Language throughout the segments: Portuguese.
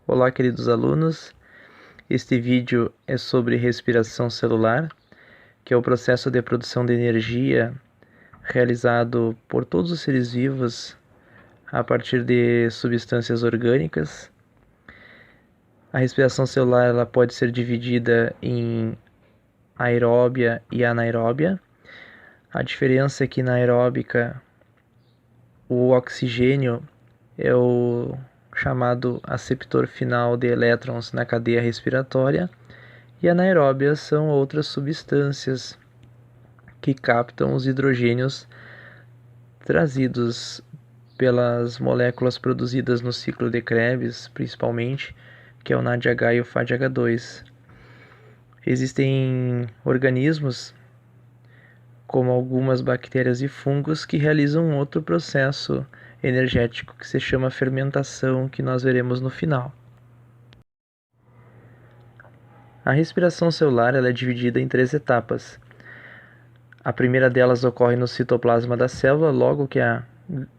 Olá, queridos alunos. Este vídeo é sobre respiração celular, que é o processo de produção de energia realizado por todos os seres vivos a partir de substâncias orgânicas. A respiração celular ela pode ser dividida em aeróbia e anaeróbia. A diferença é que na aeróbica o oxigênio é o chamado aceptor final de elétrons na cadeia respiratória, e anaeróbias são outras substâncias que captam os hidrogênios trazidos pelas moléculas produzidas no ciclo de Krebs, principalmente, que é o NADH e o FADH2. Existem organismos, como algumas bactérias e fungos, que realizam um outro processo energético que se chama fermentação, que nós veremos no final. A respiração celular ela é dividida em 3 etapas. A primeira delas ocorre no citoplasma da célula, logo que a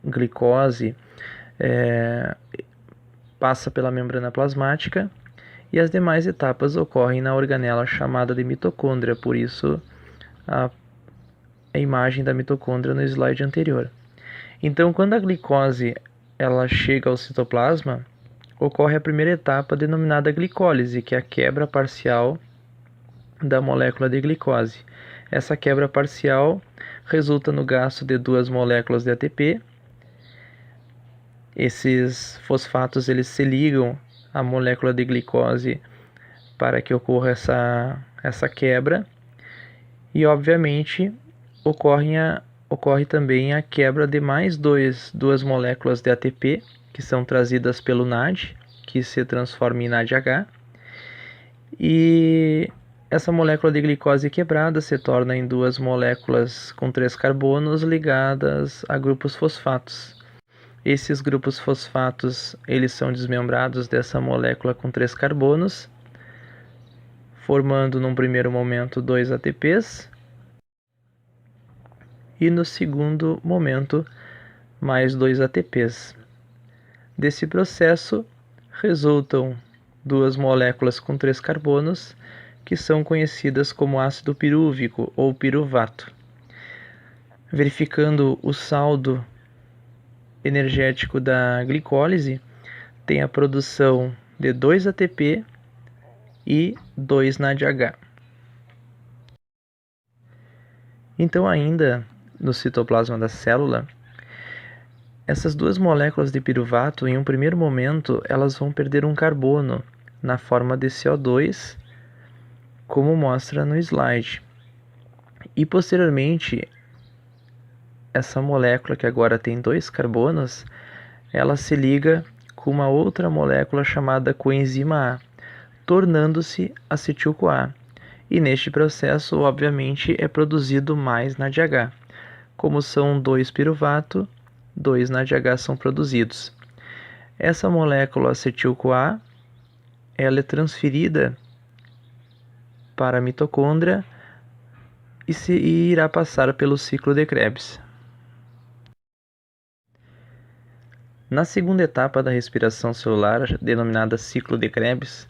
glicose passa pela membrana plasmática, e as demais etapas ocorrem na organela chamada de mitocôndria, por isso a imagem da mitocôndria no slide anterior. Então, quando a glicose ela chega ao citoplasma, ocorre a primeira etapa denominada glicólise, que é a quebra parcial da molécula de glicose. Essa quebra parcial resulta no gasto de 2 moléculas de ATP. Esses fosfatos eles se ligam à molécula de glicose para que ocorra essa quebra, e obviamente ocorre também a quebra de mais 2 moléculas de ATP, que são trazidas pelo NAD, que se transforma em NADH, e essa molécula de glicose quebrada se torna em 2 moléculas com 3 carbonos ligadas a grupos fosfatos. Esses grupos fosfatos eles são desmembrados dessa molécula com 3 carbonos, formando num primeiro momento 2 ATPs, e no segundo momento mais 2 ATPs. Desse processo resultam 2 moléculas com 3 carbonos, que são conhecidas como ácido pirúvico ou piruvato. Verificando o saldo energético da glicólise, tem a produção de 2 ATP e 2 NADH. Então, ainda no citoplasma da célula, essas 2 moléculas de piruvato, em um primeiro momento, elas vão perder um carbono na forma de CO2, como mostra no slide. E posteriormente, essa molécula, que agora tem 2 carbonos, ela se liga com uma outra molécula chamada coenzima A, tornando-se acetil-CoA. E neste processo, obviamente, é produzido mais NADH. Como são 2 piruvato, 2 NADH são produzidos. Essa molécula acetil-CoA ela é transferida para a mitocôndria e irá passar pelo ciclo de Krebs. Na segunda etapa da respiração celular, denominada ciclo de Krebs,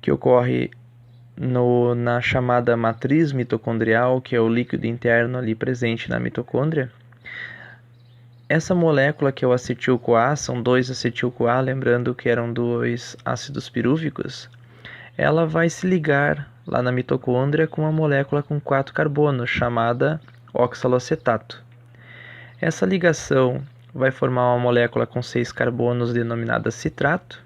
que ocorre na chamada matriz mitocondrial, que é o líquido interno ali presente na mitocôndria, essa molécula, que é o acetil-CoA, são 2 acetil-CoA, lembrando que eram 2 ácidos pirúvicos, ela vai se ligar lá na mitocôndria com uma molécula com 4 carbonos, chamada oxalocetato. Essa ligação vai formar uma molécula com 6 carbonos, denominada citrato.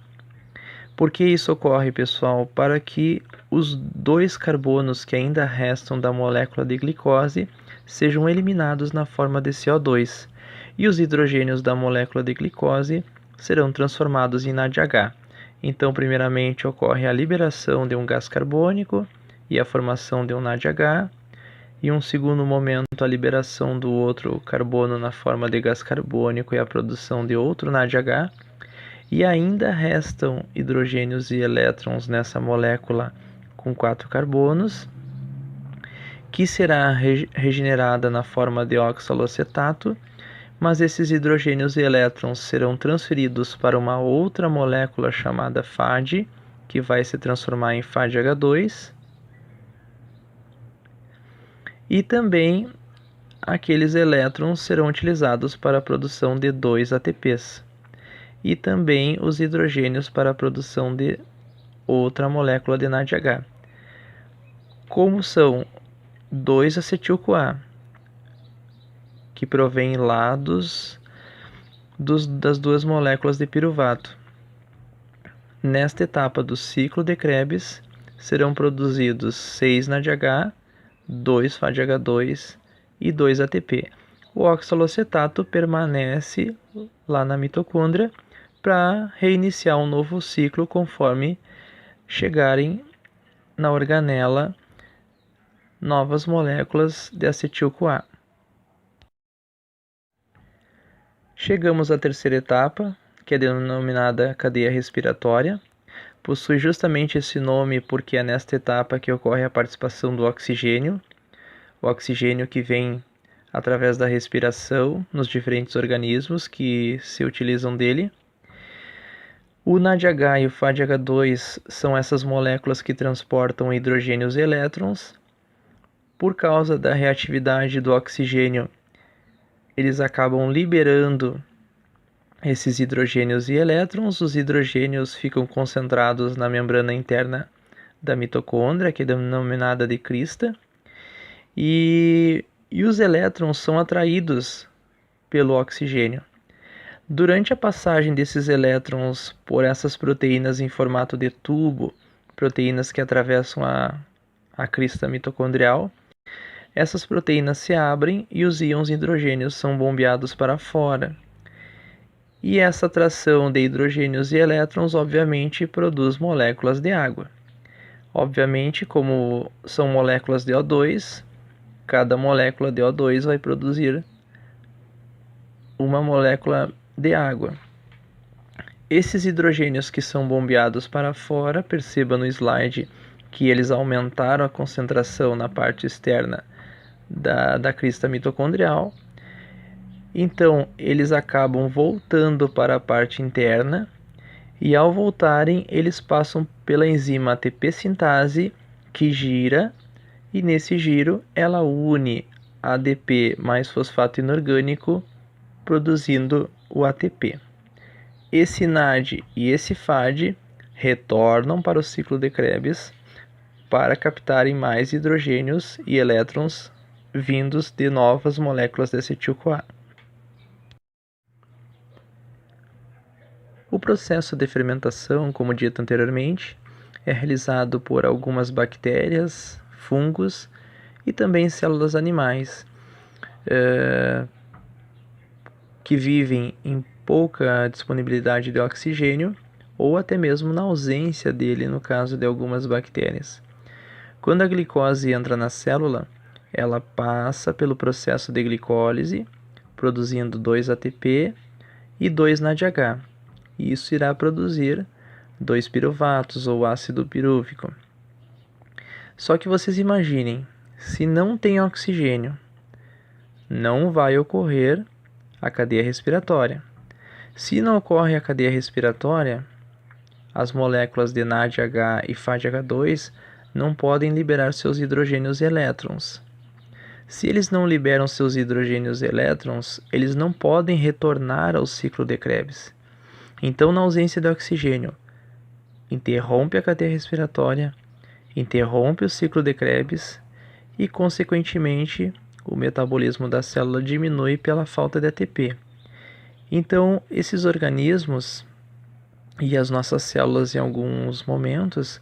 Por que isso ocorre, pessoal? Para que os 2 carbonos que ainda restam da molécula de glicose sejam eliminados na forma de CO2, e os hidrogênios da molécula de glicose serão transformados em NADH. Então, primeiramente, ocorre a liberação de um gás carbônico e a formação de um NADH, e um segundo momento, a liberação do outro carbono na forma de gás carbônico e a produção de outro NADH, e ainda restam hidrogênios e elétrons nessa molécula com 4 carbonos, que será regenerada na forma de oxalocetato, mas esses hidrogênios e elétrons serão transferidos para uma outra molécula chamada FAD, que vai se transformar em FADH2, e também aqueles elétrons serão utilizados para a produção de 2 ATPs, e também os hidrogênios para a produção de outra molécula de NADH. Como são 2-acetil-CoA, que provém lá das duas moléculas de piruvato. Nesta etapa do ciclo de Krebs, serão produzidos 6 NADH, 2 FADH2 e 2 ATP. O oxalocetato permanece lá na mitocôndria para reiniciar um novo ciclo conforme chegarem na organela novas moléculas de acetil-CoA. Chegamos à terceira etapa, que é denominada cadeia respiratória. Possui justamente esse nome porque é nesta etapa que ocorre a participação do oxigênio, o oxigênio que vem através da respiração nos diferentes organismos que se utilizam dele. O NADH e o FADH2 são essas moléculas que transportam hidrogênios e elétrons. Por causa da reatividade do oxigênio, eles acabam liberando esses hidrogênios e elétrons. Os hidrogênios ficam concentrados na membrana interna da mitocôndria, que é denominada de crista, e os elétrons são atraídos pelo oxigênio. Durante a passagem desses elétrons por essas proteínas em formato de tubo, proteínas que atravessam a crista mitocondrial, essas proteínas se abrem e os íons hidrogênios são bombeados para fora. E essa atração de hidrogênios e elétrons, obviamente, produz moléculas de água. Obviamente, como são moléculas de O2, cada molécula de O2 vai produzir uma molécula de água. Esses hidrogênios que são bombeados para fora, perceba no slide que eles aumentaram a concentração na parte externa da crista mitocondrial. Então, eles acabam voltando para a parte interna e, ao voltarem, eles passam pela enzima ATP sintase, que gira, e nesse giro ela une ADP mais fosfato inorgânico, produzindo o ATP. Esse NAD e esse FAD retornam para o ciclo de Krebs para captarem mais hidrogênios e elétrons vindos de novas moléculas de acetil-CoA. O processo de fermentação, como dito anteriormente, é realizado por algumas bactérias, fungos e também células animais que vivem em pouca disponibilidade de oxigênio ou até mesmo na ausência dele no caso de algumas bactérias. Quando a glicose entra na célula, ela passa pelo processo de glicólise, produzindo 2 ATP e 2 NADH. E isso irá produzir 2 piruvatos ou ácido pirúvico. Só que vocês imaginem, se não tem oxigênio, não vai ocorrer a cadeia respiratória. Se não ocorre a cadeia respiratória, as moléculas de NADH e FADH2 não podem liberar seus hidrogênios e elétrons. Se eles não liberam seus hidrogênios e elétrons, eles não podem retornar ao ciclo de Krebs. Então, na ausência de oxigênio, interrompe a cadeia respiratória, interrompe o ciclo de Krebs e, consequentemente, o metabolismo da célula diminui pela falta de ATP. Então, esses organismos e as nossas células, em alguns momentos,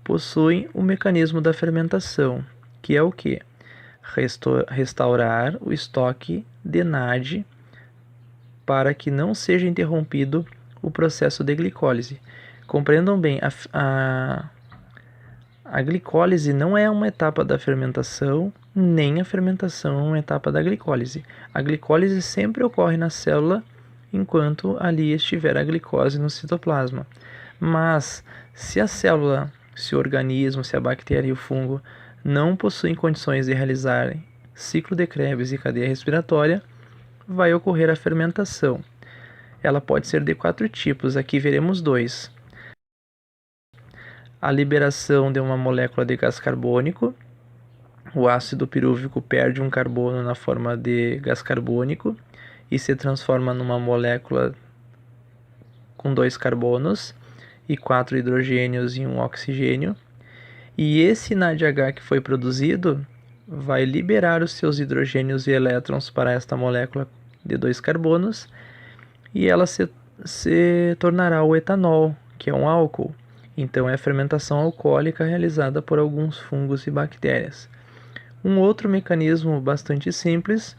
possuem o mecanismo da fermentação, que é o quê? Restaurar o estoque de NAD para que não seja interrompido o processo de glicólise. Compreendam bem, a glicólise não é uma etapa da fermentação, nem a fermentação é uma etapa da glicólise. A glicólise sempre ocorre na célula enquanto ali estiver a glicose no citoplasma. Mas se a célula, se o organismo, se a bactéria e o fungo não possuem condições de realizar ciclo de Krebs e cadeia respiratória, vai ocorrer a fermentação. Ela pode ser de 4 tipos, aqui veremos 2. A liberação de uma molécula de gás carbônico. O ácido pirúvico perde um carbono na forma de gás carbônico e se transforma numa molécula com 2 carbonos e 4 hidrogênios e um oxigênio. E esse NADH que foi produzido vai liberar os seus hidrogênios e elétrons para esta molécula de 2 carbonos e ela se tornará o etanol, que é um álcool. Então é a fermentação alcoólica realizada por alguns fungos e bactérias. Um outro mecanismo bastante simples,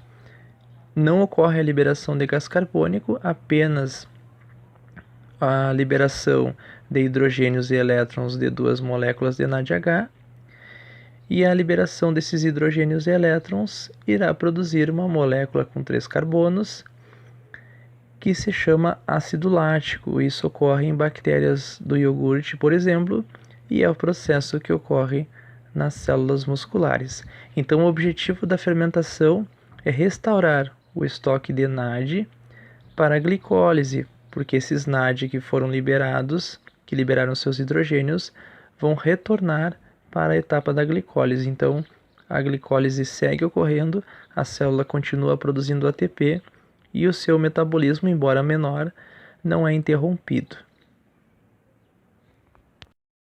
não ocorre a liberação de gás carbônico, apenas a liberação de hidrogênios e elétrons de 2 moléculas de NADH, e a liberação desses hidrogênios e elétrons irá produzir uma molécula com 3 carbonos, que se chama ácido lático. Isso ocorre em bactérias do iogurte, por exemplo, e é o processo que ocorre nas células musculares. Então, o objetivo da fermentação é restaurar o estoque de NAD para a glicólise, porque esses NAD que foram liberados, que liberaram seus hidrogênios, vão retornar para a etapa da glicólise. Então, a glicólise segue ocorrendo, a célula continua produzindo ATP e o seu metabolismo, embora menor, não é interrompido.